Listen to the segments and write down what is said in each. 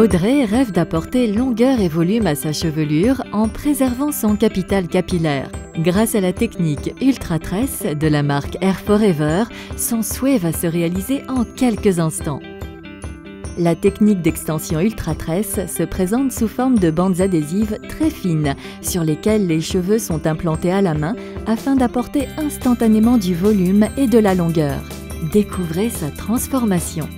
Audrey rêve d'apporter longueur et volume à sa chevelure en préservant son capital capillaire. Grâce à la technique Ultra Tress de la marque Hair Forever, son souhait va se réaliser en quelques instants. La technique d'extension Ultra Tress se présente sous forme de bandes adhésives très fines sur lesquelles les cheveux sont implantés à la main afin d'apporter instantanément du volume et de la longueur. Découvrez sa transformation.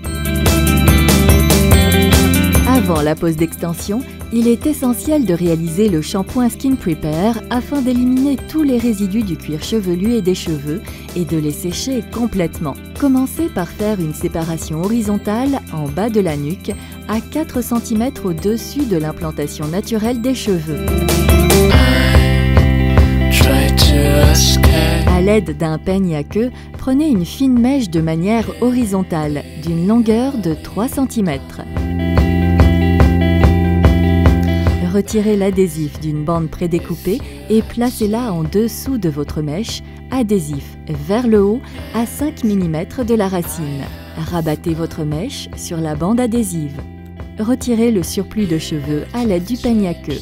Avant la pose d'extension, il est essentiel de réaliser le shampoing Skin Prepare afin d'éliminer tous les résidus du cuir chevelu et des cheveux et de les sécher complètement. Commencez par faire une séparation horizontale en bas de la nuque à 4 cm au-dessus de l'implantation naturelle des cheveux. À l'aide d'un peigne à queue, prenez une fine mèche de manière horizontale d'une longueur de 3 cm. Retirez l'adhésif d'une bande prédécoupée et placez-la en dessous de votre mèche, adhésif vers le haut à 5 mm de la racine. Rabattez votre mèche sur la bande adhésive. Retirez le surplus de cheveux à l'aide du peigne à queue.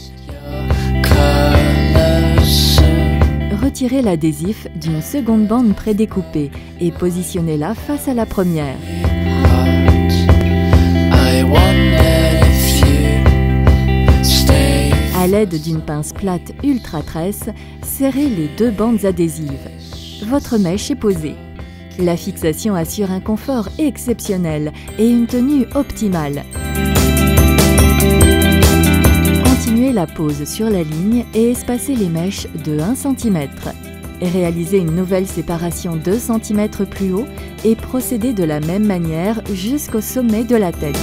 Retirez l'adhésif d'une seconde bande prédécoupée et positionnez-la face à la première. À l'aide d'une pince plate Ultra Tress, serrez les deux bandes adhésives. Votre mèche est posée. La fixation assure un confort exceptionnel et une tenue optimale. Continuez la pose sur la ligne et espacez les mèches de 1 cm. Réalisez une nouvelle séparation 2 cm plus haut et procédez de la même manière jusqu'au sommet de la tête.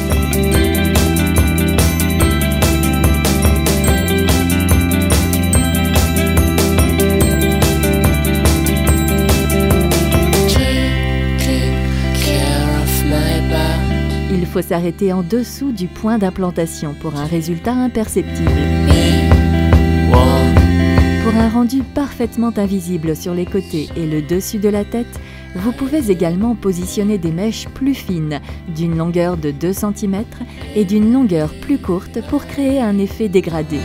Il faut s'arrêter en dessous du point d'implantation pour un résultat imperceptible. Pour un rendu parfaitement invisible sur les côtés et le dessus de la tête, vous pouvez également positionner des mèches plus fines, d'une longueur de 2 cm et d'une longueur plus courte pour créer un effet dégradé.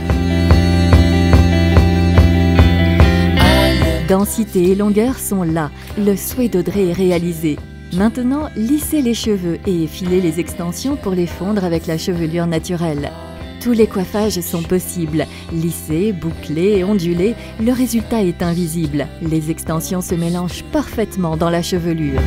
Densité et longueur sont là, le souhait d'Audrey est réalisé. Maintenant, lissez les cheveux et effilez les extensions pour les fondre avec la chevelure naturelle. Tous les coiffages sont possibles. Lissés, bouclés et ondulés, le résultat est invisible. Les extensions se mélangent parfaitement dans la chevelure.